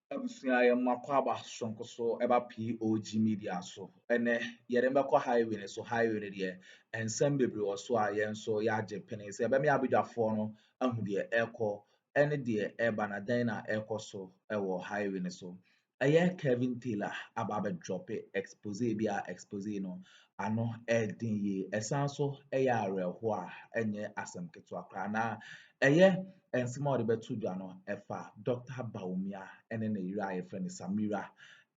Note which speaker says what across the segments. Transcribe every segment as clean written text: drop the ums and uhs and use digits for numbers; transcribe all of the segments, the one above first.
Speaker 1: abusua yɛ mmakɔ aba sonko so ɛba POG Media so ɛnɛ yɛde mbɛkɔ highway ne so highway ne deɛ nsɛm bebree wɔ so a yɛn nso yɛagye pene sɛ ɛbɛma abadwafoɔ no ahu deɛ ɛrekɔ ɛne deɛ ɛreba na dɛn na ɛrekɔ so ɛwɔ highway ne so. Ɛyɛ Kevin Taylor aba abɛdrɔpe expose bi a expose no ano ɛɛden yie ɛsan so ɛyɛ awerɛhoɔ a ɛnyɛ asɛm ketewa koraa na ɛyɛ nsɛm a wɔde bɛto dwa no ɛfa Dr. Bawumia ɛne ne yere a yɛfrɛ no Samira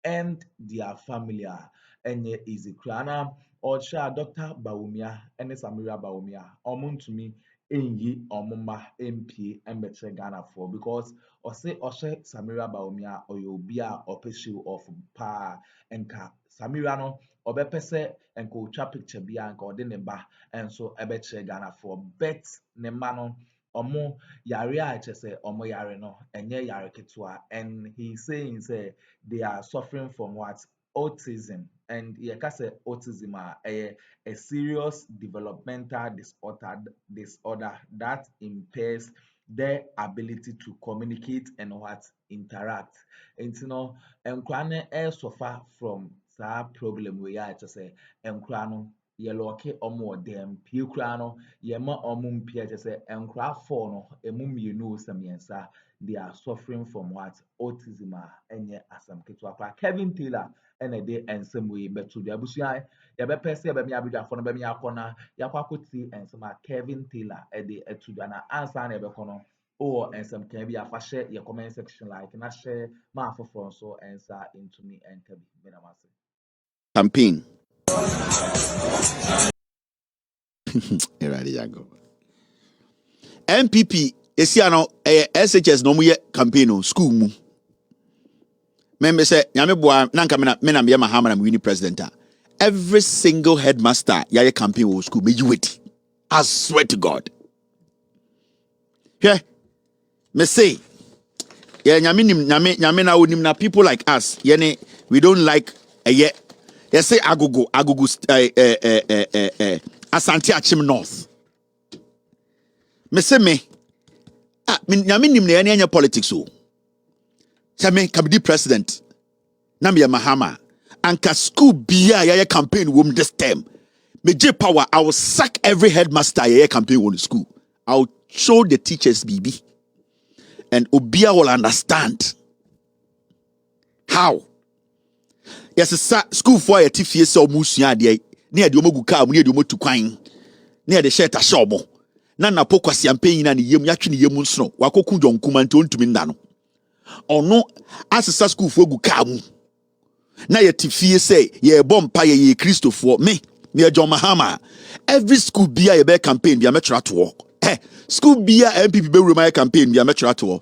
Speaker 1: and their family a ɛnyɛ easy koraa na ɔkyerɛ a Dr. Bawumia ɛne Samira Bawumia wɔn ntumi ɛnyi wɔn mma ɛmpie ɛmbɛkyerɛ Ghanafoɔ because ɔhyɛ Samira Bawumia ɔyɛ obi a ɔpɛ show off paa nka Samira no ɔbɛpɛ sɛ nka ɔtwa picture bi a nka ɔde ne ba nso ɛbɛkyerɛ Ghanafoɔ bet ne mma no ɔmo yare a kyerɛ sɛ ɔmo yare no ɛnyɛ yare ketewa and he saying sɛ they are suffering from what autism and yɛka sɛ autism a ɛyɛ a serious developmental disorder that impairs their ability to communicate and what interact nti no nkwadaa no ɛresuffer from saa problem wei a kyerɛ sɛ nkwadaa no yɛlɔke ɔmo wɔ dɛm pie koraa no yɛma ɔmo mpie kyerɛ sɛ nkwadaa 4 no emu mmienu sɛ mmiɛnsa they are suffering from what autism a ɛnyɛ asɛm ketewa koraa. Kevin Taylor ɛna ɛde nsɛm wei bɛto dwa abusua yɛbɛpɛ sɛ yɛbɛmi abadwafoɔ no bɛmi akɔ na yɛakɔ akɔtie nsɛm a Kevin Taylor ɛde ɛto dwa na ansa na yɛbɛkɔ no wowɔ nsɛm kan bi afa hyɛ yɛ comment section like na hyɛ ma afoforɔ nso nsa ntumi nka bi menam ase.
Speaker 2: Campaign. MPP esiano SHS no muye campaign school mu. Membe say nyame boa nanka me na Mahama na wini president. Every single headmaster yaye campaign wo school me wait. I swear to God. Yeah. Me say yeah nyame na onim na people like us yene we don't like you say agogo Asante Achim North. Me say me nyame nim na anya politics so. Say me kabidi president. Na me Mahama. Anka school bia ya campaign wom this term. Me J power I will sack every headmaster ya campaign wom school. I will show the teachers BB. And Obia will understand how. Yes, school for a TFS so musua de near the omogu car near the motu kwan near the shirt a shobo. Nana pokwa campaign na yem yatwi ne yem nso wakoku jonkuma nti ontumi nda no. Ono asesa school for gu car mu. Na ye TFS say ye bompa ye Christopher me John Mahama. Every school bia ye be campaign bia metra to. School bia MPP be remind campaign bia metra to.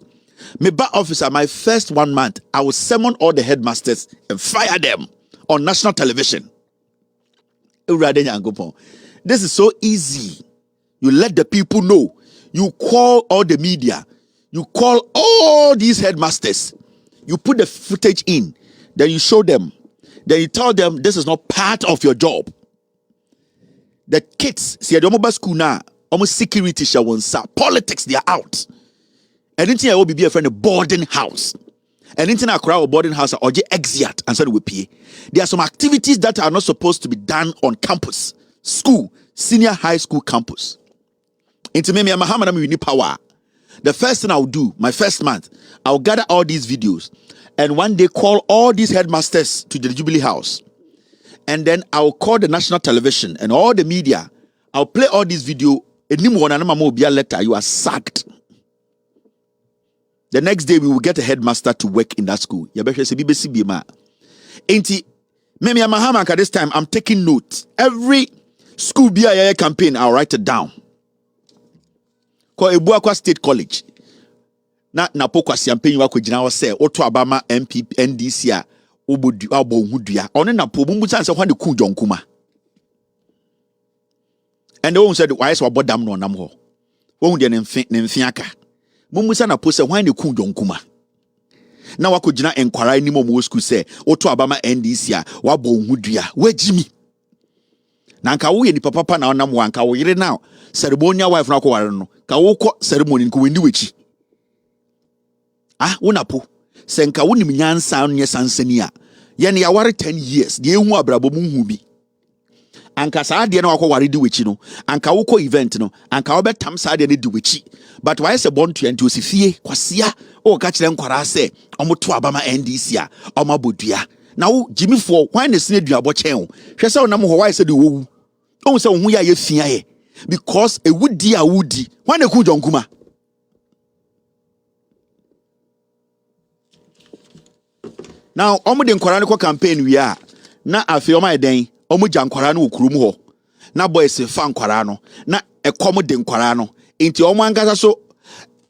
Speaker 2: Me back officer, my first 1 month, I will summon all the headmasters and fire them on national television. This is so easy. You let the people know. You call all the media. You call all these headmasters. You put the footage in. Then you show them. Then you tell them this is not part of your job. The kids, see the mobile school now, almost security shall politics, they are out. Anything I will be a friend of boarding house. Anything I crowd boarding house or exit and so we pay. There are some activities that are not supposed to be done on campus, school, senior high school campus. Into me, Mahama, we need power. The first thing I'll do, my first month, I'll gather all these videos and one day call all these headmasters to the Jubilee House. And then I'll call the national television and all the media. I'll play all these videos. Letter, you are sacked. The next day, we will get a headmaster to work in that school. Ain't Memi Mahama, at this time, I'm taking notes. Every school BIA campaign, I'll write it down. Kwa Ebuakwa State College. Na pokwa campaign wako jina say Oto Abama MP NDC a obo hudua. One na po bumbu sanse hwan de ku jonkuma. And the one said why is what dam no nam ho. Won de ne mfiaka. Mumusa na pose why ne ku jonkuma. Na wako jina enkwara ni mo school say Oto Abama NDC a wabo hudua. We jimi. Na nka wo ye ni papa na onam wanka wo yire now. Ceremonial wife na ko ware no. Ka wo ko ceremony nko wendi wechi. Ah, unapo. senka wonim nyansa onye sansani a ye ne yaware 10 years de ehu abrabo mu hu bi anka saa de na wakɔ di wechi no anka wokɔ event no anka wo betam saa de ne di wechi but why se born 20 osifie kwasea o ka kire nkwara se omoto abama NDC a omabodua na wo jimifo why ne sine duabɔ kyɛn wo hwɛ sɛ wonam hɔ why se de wowu o sɛ wo hu ya ye fia ye because e wudi a wudi why ne ku jonkuma now omo de nkwara ne ko campaign wi a na afi omo eden omo gya nkwara no okurum ho na boys fa nkwara no na ekom de nkwara no enti omo ankasa so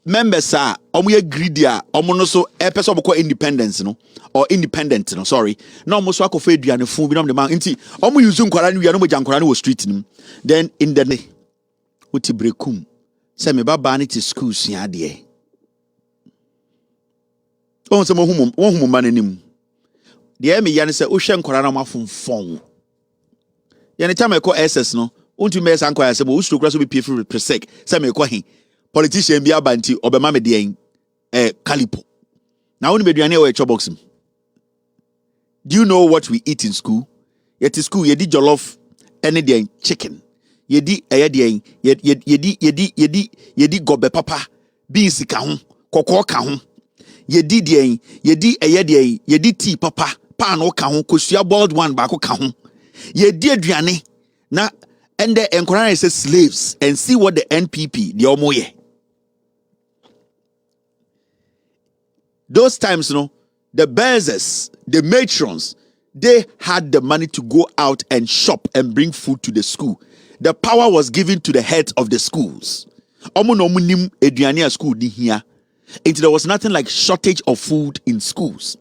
Speaker 2: members a omo ye greedy a omo no so person omo ko independence no or independent no sorry na omo so akofa aduane fu bi no de man enti omo use nkwara no wi no mo gya nkwara no wo street nim then in the day uti brekum se me baba ne ti school sua de on se mo hu ma nanim de me ya ne se wo hwe nkwara no mafonfon yene chama eko SS no untu me san kwaya se bo usuro kura so be pay per sec se me ko he politician bi abanti obema me de calipo na woni meduane e cho box. Do you know what we eat in school? Yet in school yedi jollof any de chicken yedi de yedi gobe papa beans ka ho kokko ka ho yedi de yedi tea papa pan o ka ho kosua boiled one ba ko ka ho yedi aduane na and the encourage says slaves and see what the NPP the omoye. Those times, the bearers, the matrons, they had the money to go out and shop and bring food to the school. The power was given to the heads of the schools. Omo no munim eduane school di here. Until there was nothing like shortage of food in schools.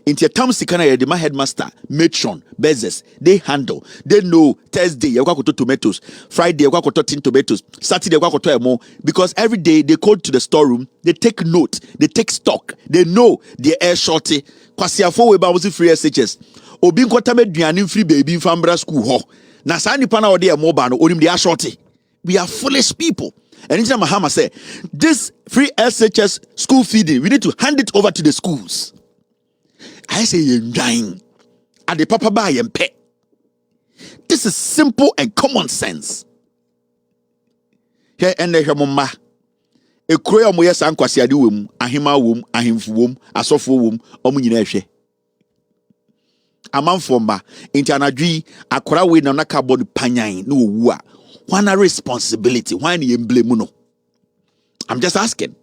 Speaker 2: Into Tom Sikana, the headmaster, matron, bearers, they handle. They know Thursday, you go to tomatoes, Friday, you go to tin tomatoes, Saturday, you go to more. Because every day they go to the storeroom, they take note, they take stock, they know the air shorty. Kwasiafo we ba was free SHS. Obi nkota meduane free baby fambra school ho. Na sa nipa na ode e mo ba no onim the air shorty. We are foolish people. And it's Mahama say, this free SHS school feeding, we need to hand it over to the schools. I say you're dying at the papa buy and pay. This is simple and common sense. Here and there, mama. A croy mo yes ankwasi adi wom, ahima wom, ahimfu wom, asofo wom, omu nyina hwe. Amanfo ma, inti anadwi akora we na naka body panyan no owu a. One responsibility, why ni blame no? I'm just asking.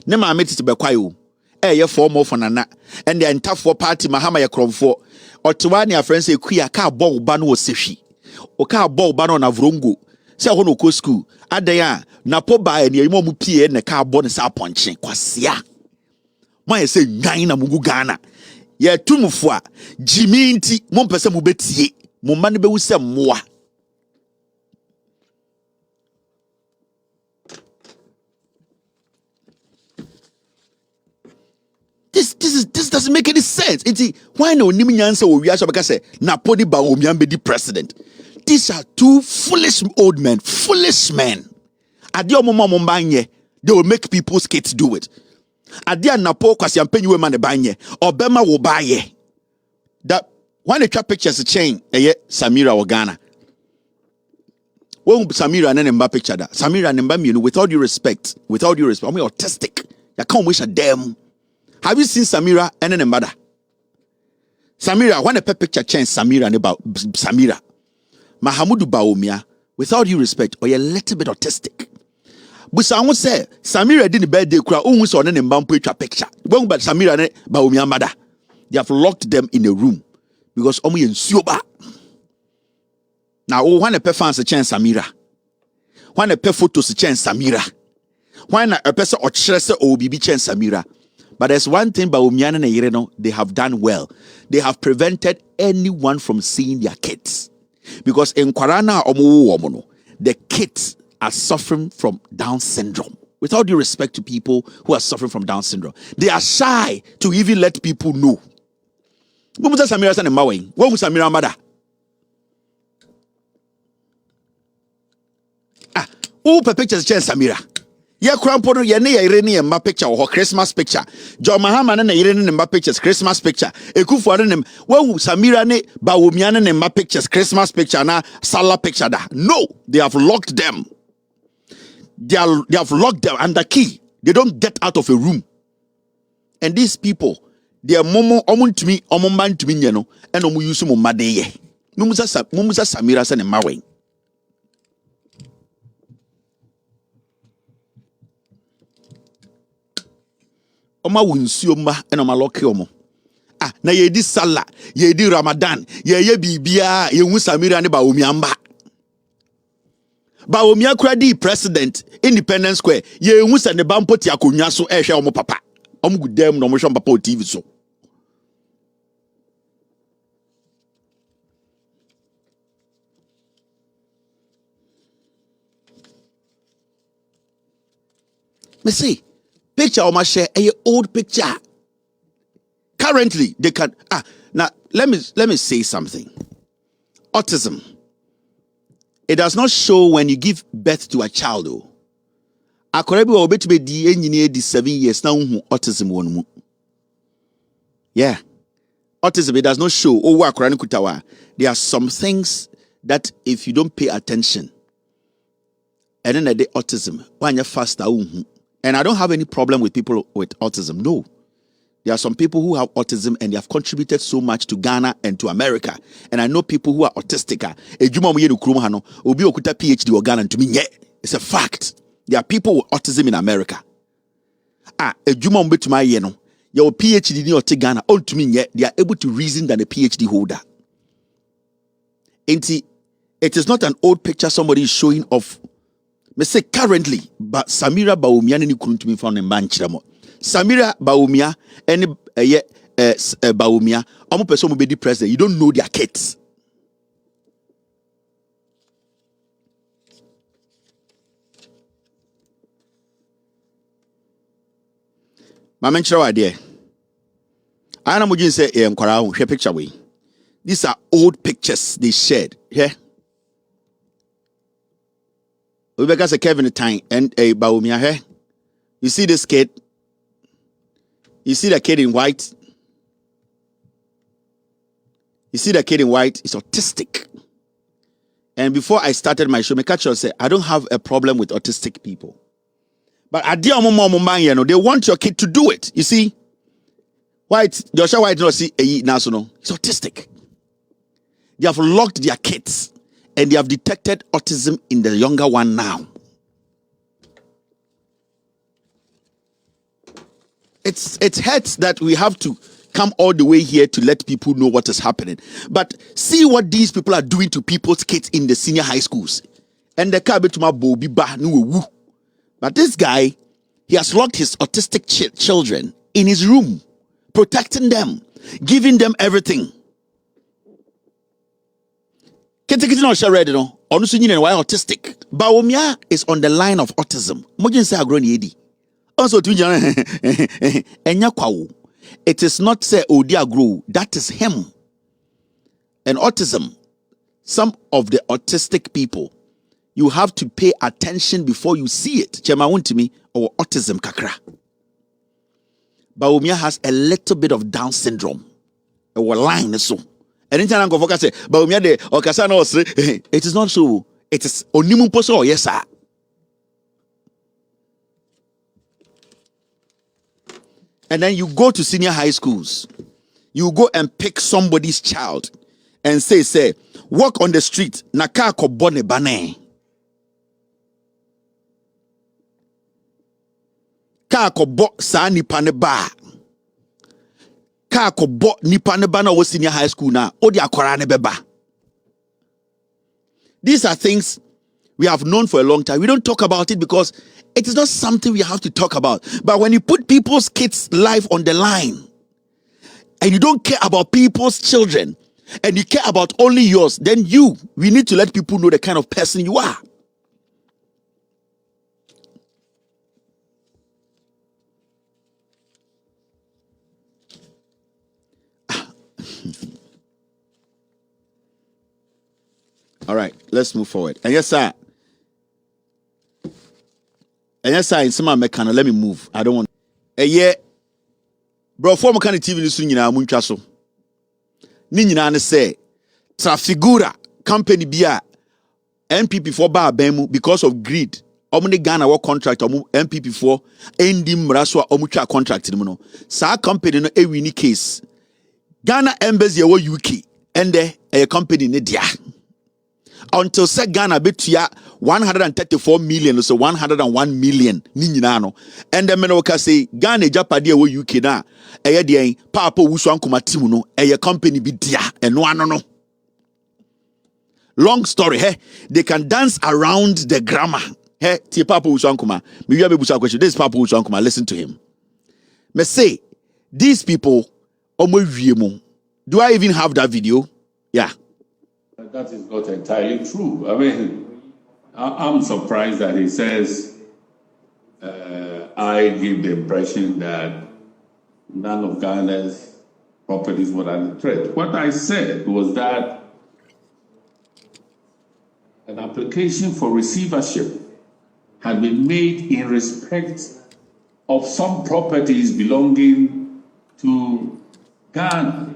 Speaker 2: Nema ameti to be kwayo. Ye form for nana and the entire for party Mahama ya kromfo otiwani a friends say kuya ka ball ba no sefi o ka ball ba no na vrongo say ho no ko school adan na po ba ne yimo mu pie ne ka ball ne sa ponche kwasea mo ye say nwan na mugu Ghana ye tumfo a jimi nti mo mpese mu betie mo ma ne be wu se moa. This doesn't make any sense. It's why no Niminyansa or Yasha say na podi Bawumia be the president. These are two foolish old men, foolish men. Adio mama mombanye, they will make people's kids do it. Adia napo kwasi ampenyi we man banye, Obama will buy ye. That when they trap pictures a chain, Samira or Ghana. Well, Samira and then picture that. Samira and Mbami, with all due respect, I'm autistic. You can't wish a damn. Have you seen Samira and then mother? Samira, when a picture change Samira and about Samira. Mahamudu Bawumia, with all due respect, or a little bit autistic. But someone say Samira didn't birthday crowd, who was on an picture picture. When but Samira and Bawumia mother, they have locked them in a room because Omi and Suba. Now, when a fans a chance Samira, when a photos a chance Samira, when a person or Chester or BB chance Samira. But there's one thing Bawumia and Ireno, they have done well. They have prevented anyone from seeing their kids. Because in Kwarana Omo, the kids are suffering from Down syndrome. With all due respect to people who are suffering from Down syndrome, they are shy to even let people know. When was Samira and Mawing? When was Samira mother? Who pictures change Samira? Ye crampo no ye ne ye ne mma picture or Christmas picture. John Mahama ne ye ne mma pictures Christmas picture. Akuffo ne wahu Samira ne Bawumia ne mma pictures Christmas picture na Salah picture da. No, they have locked them. They have locked them under key. They don't get out of a room. And these people, they are momo omuntumi omomban tumi nye no and omu yusu mo madeye. Mumusa Samira se ne mawe. Oma wunsuo mma ena ma lock omo. Ah, na ye di Salah, ye di Ramadan, ye bibia, ye hu Samira ne Bawumia mba. Bawumia kura di president Independence Square, ye hu se ne bampo ti akonwa so ehwe omo papa. Omo gudem no mo hwe papa o TV so. Me see picture of my share a old picture. Currently, they can now let me say something. Autism. It does not show when you give birth to a child. Oh, Akroma will be to be the engineer 7 years now. Autism one. Yeah, autism. It does not show. Oh, Akroma kutawa. There are some things that if you don't pay attention, and then the autism when you faster. And I don't have any problem with people with autism. No. There are some people who have autism and they have contributed so much to Ghana and to America. And I know people who are autistic. Obi okuta PhD or Ghana to me. It's a fact. There are people with autism in America. Ejuma mbe to my yeno. Your PhD ni ote Ghana. All to me, they are able to reason than a PhD holder. It is not an old picture somebody is showing of. Me say currently, but Samira Bawumia ni kuruntumi from Mbanchiramo. Samira Bawumia any Bawumia, omo person will be the president. You don't know their kids. My menchira idea. I am going say share picture way. These are old pictures they shared. Yeah. We began say Kevin the time and a Bawumia here. You see this kid? You see the kid in white? You see the kid in white? It's autistic. And before I started my show, my catcher said, I don't have a problem with autistic people. But at the they want your kid to do it. You see? White, Joshua White not see a national. It's autistic. They have locked their kids. And they have detected autism in the younger one now. It hurts that we have to come all the way here to let people know what is happening. But see what these people are doing to people's kids in the senior high schools. And the car to my bobi ba no. But this guy, he has locked his autistic children in his room, protecting them, giving them everything. Autistic. Bawumia is on the line of autism. Also, it is not say Odia grow. That is him. And autism, some of the autistic people, you have to pay attention before you see it. Chema to me or autism kakra. Bawumia has a little bit of Down syndrome. Or line so. Anytime I go focus say, Bawumia de or kasano it is not so. It is onimun poso yes sir. And then you go to senior high schools. You go and pick somebody's child and say, walk on the street. Nakako bone bane. Kako bo sa nipa ne ba. Kako bo nipa ne ba na wo senior high school na odi akwara ne beba. These are things we have known for a long time. We don't talk about it because it is not something we have to talk about. But when you put people's kids' life on the line and you don't care about people's children and you care about only yours, then we need to let people know the kind of person you are. All right, let's move forward. And yes, sir. And yes, I some mechanic. Let me move. I don't want. Yeah, bro. For mechanic TV ni so nyina muncha so. Ni nyina ne say Trafigura company bia NPP for ba bemu because of greed. Omni Ghana work contract NPP for ending mraswa omutwa contract ni no. Sa company no e wini case. Ghana embassy wo UK and a company ne dia. Until say Ghana betua 134 million so 101 million ni nyina no. And the men ka say Ghana japade wo UK na eye de papa wusu ankoma team no eye company bi dia eno ano no. Long story, hey, they can dance around the grammar. Hey, ti Papa Usankuma. Me you have a question. This is Papa Usankuma. Listen to him. Me say, these people, do I even have that video? Yeah.
Speaker 3: That is not entirely true. I mean, I'm surprised that he says, I give the impression that none of Ghana's properties were under threat. What I said was that an application for receivership had been made in respect of some properties belonging to Ghana,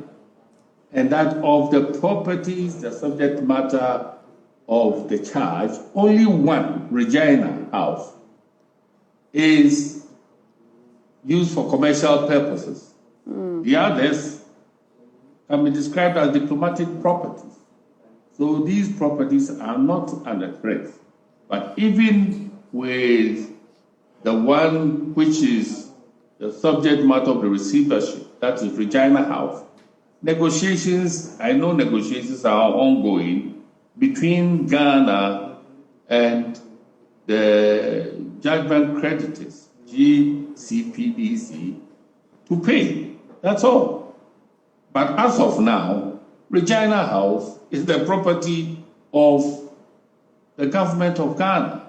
Speaker 3: and that of the properties, the subject matter of the charge, only one, Regina House, is used for commercial purposes. The others can be described as diplomatic properties. So these properties are not under threat. But even with the one which is the subject matter of the receivership, that is Regina House, negotiations, I know negotiations are ongoing between Ghana and the judgment creditors, GCPDC, to pay. That's all. But as of now, Regina House is the property of the government of Ghana,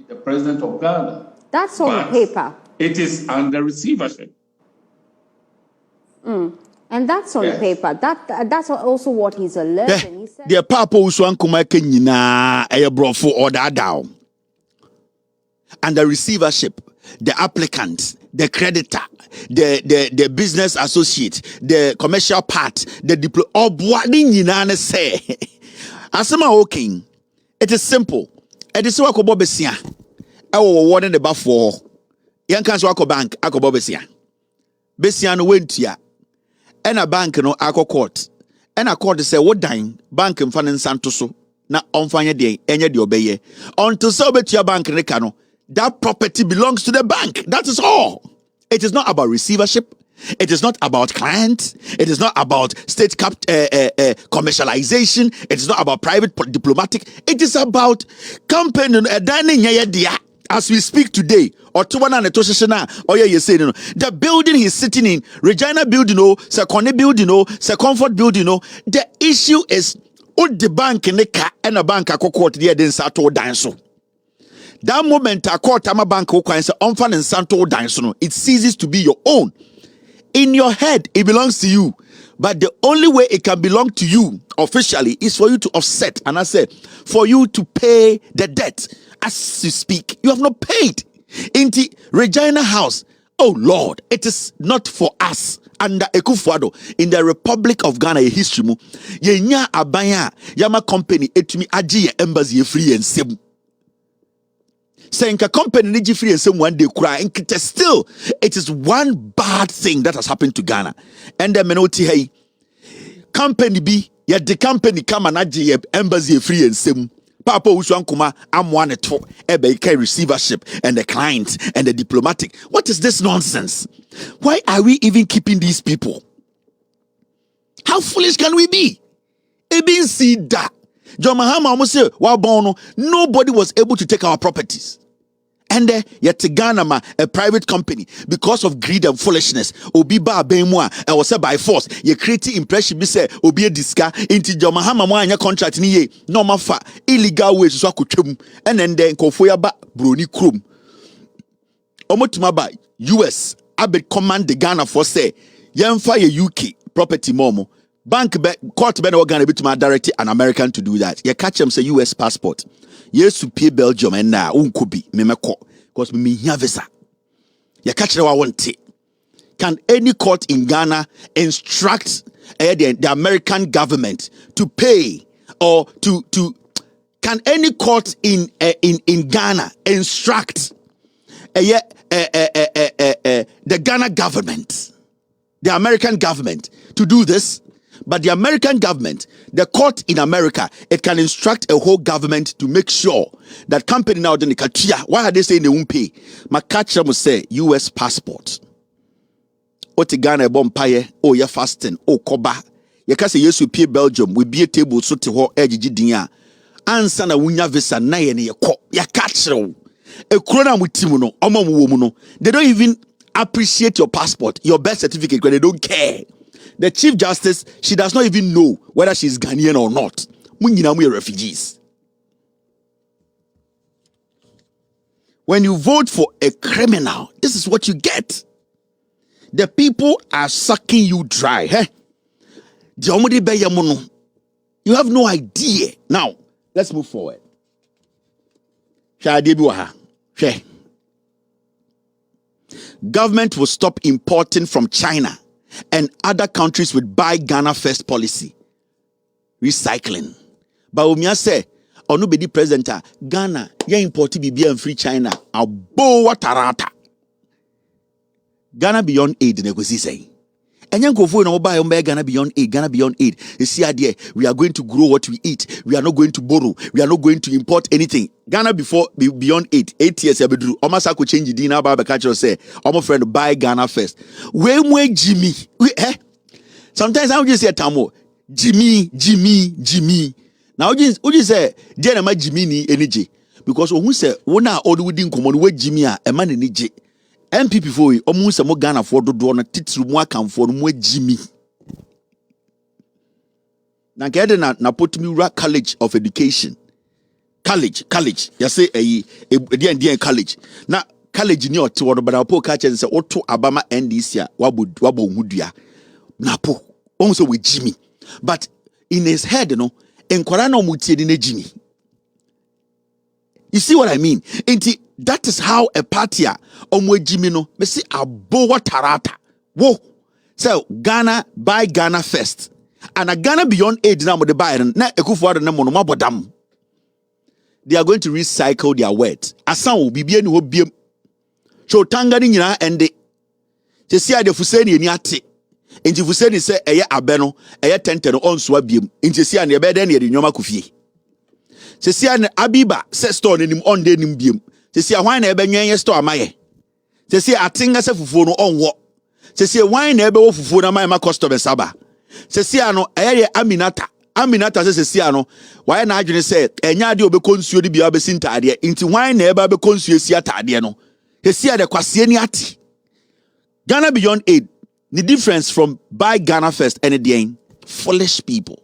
Speaker 3: the president of Ghana.
Speaker 4: That's on paper.
Speaker 3: It is under receivership.
Speaker 4: And that's on paper. That's also what he's alleged. He said
Speaker 2: the papa uswan kuma kenyina eye brofo order down. And the receivership, the applicant, the creditor, the business associate, the commercial part, the nyina say. Asema okay. It is simple. It is what kobo besia. Ewo wo ne ba for. Yan kan so akọ bank akobo besia. Besia no wentua. Ena bank no akọ court. Ena court say wo dan bank mfa ne nsanto so na onfanye de enye de obeye. Until so betua bank ne ka no, that property belongs to the bank. That is all. It is not about receivership. It is not about clients. It is not about state commercialization. It is not about private diplomatic. It is about company as we speak today. Or the building he's sitting in, Regina building, Sičkněšš building, Comfort building. The issue is the bank and a bank court there then sato dance. That moment a court ama bank it ceases to be your own. In your head, it belongs to you. But the only way it can belong to you officially is for you to offset. And I said, for you to pay the debt. As you speak, you have not paid. In the Regina House, oh Lord, it is not for us. Under Akuffo in the Republic of Ghana, a history mu, yenya abaya yama company etumi aji embassy free and sim. Saying a company need free and some one day cry and still it is one bad thing that has happened to Ghana. And the menoti hey company be yet the company come and aji embassy free and sim. Papa Uswankuma am one at ebe receivership and the client and the diplomatic. What is this nonsense? Why are we even keeping these people? How foolish can we be? Ebin see that. John Mahama almost say, nobody was able to take our properties. And yet Ghana, a private company, because of greed and foolishness, obi ba benmua, and was by force. You create impression be say obi a diska into John Mahama anya contract ni ye no mafa illegal ways so akotwam and then kofoya ba broni krom. Omotuma ba US abet command the Ghana for say yemfa ye UK property momo. Bank court be no Ghana bituma direct an American to do that. You catch him say US passport. Yes to pay Belgium and now unkobi memeko because me here visa. You catch the want it. Can any court in Ghana instruct the American government to pay or to can any court in Ghana instruct the Ghana government, the American government to do this? But the American government, the court in America, it can instruct a whole government to make sure that company now in the country, why are they saying they won't pay? My catcher must say US passport. Oti Ghana bompaye, oh ya fasting, oh koba. Ya kase yesu pie Belgium, we be a table so te ho ejiji dinya. Ansa na wunya visa na ye ne yeko. Ya catcher. E krona mutimu no, oma mu no. They don't even appreciate your passport, your birth certificate, because they don't care. The Chief Justice, she does not even know whether she's Ghanaian or not. We are refugees. When you vote for a criminal, this is what you get. The people are sucking you dry. You have no idea. Now, let's move forward. Government will stop importing from China and other countries with buy Ghana first policy. Recycling. Bawumia say, onu be the president, Ghana, ya importi bibi and free China. Abo watarata. Ghana beyond aid, negozi say. And young Akuffo no buy Ghana beyond aid, Ghana beyond aid. You see idea, we are going to grow what we eat. We are not going to borrow. We are not going to import anything. Ghana before beyond 8 years abedru. Omasa ko change di na ba be catch say, omo friend buy Ghana first. We Jimmy. Sometimes I would just say tamo Jimmy. Now would you say there na Jimmy ni energy because who say wona all within common we Jimmy a man energy. MPP for you, almost a Ghana for the door, na titru mo account for mo Jimmy. Na get na put me college of education. College. You say a college. Na college ni otu wodo but apo catch and say oto abama end this year wabo hudua. Na po almost with Jimmy. But in his head, you know, enkwara na omutie di na Jimmy. You see what I mean? That is how a party omwe Jimmy no me see abo watarata. Wo. So Ghana buy Ghana first. And a Ghana beyond aid now with the buyer na Akuffo na mo no mabodam. They are going to recycle their words. Asan will be bien biem. So tangani nyina ende. Se si ade fuseni ni ate. Enti fuseni se eye abeno, eye tenteno onso abiem. Enti si ane ebe den ye de nyoma kufie. Se si ane abiba se store nim on de nim biem. Se si hwan na ebe nwen ye store amaye. Se si atinga se fufuo no onwo. Se si hwan na ebe wo fufuo na amaye ma customer saba. Se si ano eye Aminata se si ano why na adwene se enya de obekọ nsuo de bia obesi ntade nti hwan na eba bekọ nsuo si atade no hesi ade kwase ni ati Ghana beyond aid the difference from buy Ghana first and the foolish people.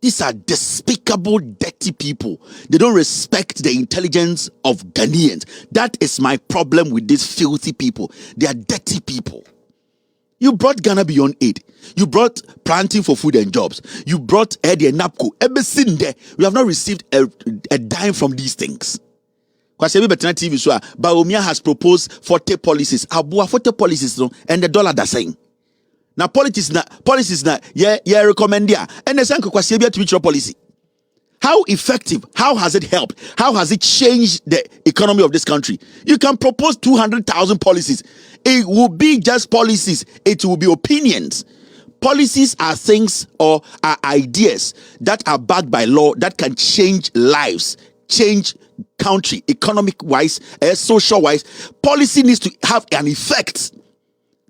Speaker 2: These are despicable, dirty people. They don't respect the intelligence of Ghanaians. That is my problem with these filthy people. They are dirty people. You brought Ghana beyond aid. You brought planting for food and jobs. You brought Eddie and Napco. Everything there. We have not received a dime from these things. Bawumia has proposed 40 policies. Abua 40 policies, no, and the dollar that's saying. Now policies na yeah recommend ya and the sanko kwasebia to your policy. How effective? How has it helped? How has it changed the economy of this country? You can propose 200,000 policies. It will be just policies. It will be opinions. Policies are things or are ideas that are backed by law that can change lives, change country, economic wise, social wise. Policy needs to have an effect.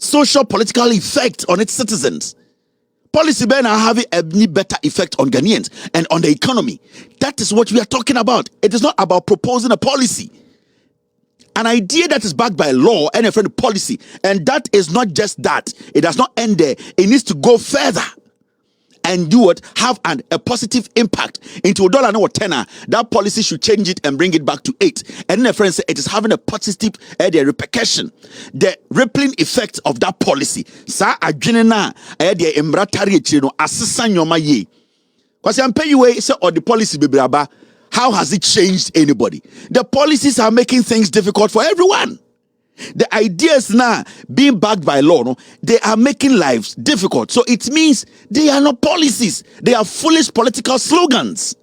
Speaker 2: Social political effect on its citizens. Policy ben are having a better effect on Ghanaians and on the economy. That is what we are talking about. It is not about proposing a policy. An idea that is backed by law and a friend policy. And that is not just that. It does not end there. It needs to go further and do what? Have a positive impact into $1 or tenner. That policy should change it and bring it back to 8. And then a friend said it is having a positive the repercussion, the rippling effect of that policy. Sa adwene na the embratari chino asesa nyoma ye. Because I'm paying you or the policy bebraba. How has it changed anybody? The policies are making things difficult for everyone. The ideas now being backed by law, no, they are making lives difficult. So it means they are not policies. They are foolish political slogans.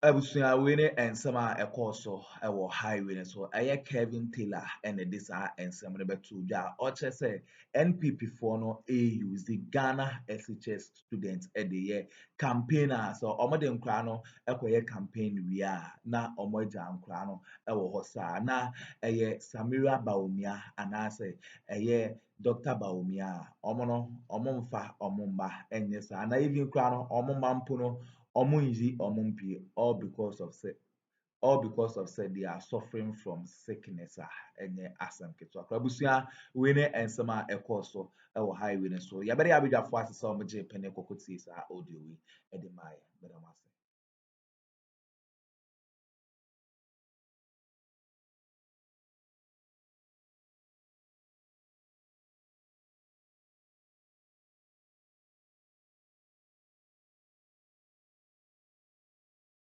Speaker 1: Abusua wene ensema ekoso ewo highway so eye Kevin Taylor and this ensem no betu dwa o che say NPP for no use the Ghana SHS students e the year campaigners so omo de nkra no ekoye campaign wia na omo ja nkra no ewo ho sa na eye Samira Bawumia anase eye Dr. Bawumia omo no omo mfa omo mba enye sa na even nkra no omo mampo no omunji omumpi all because of say they are suffering from sickness enye asem keto akrabusia we ne ensema ekoso e wo highway so ya bere ya bidwafo asesa omje pene kokoti sa audio wi e de mai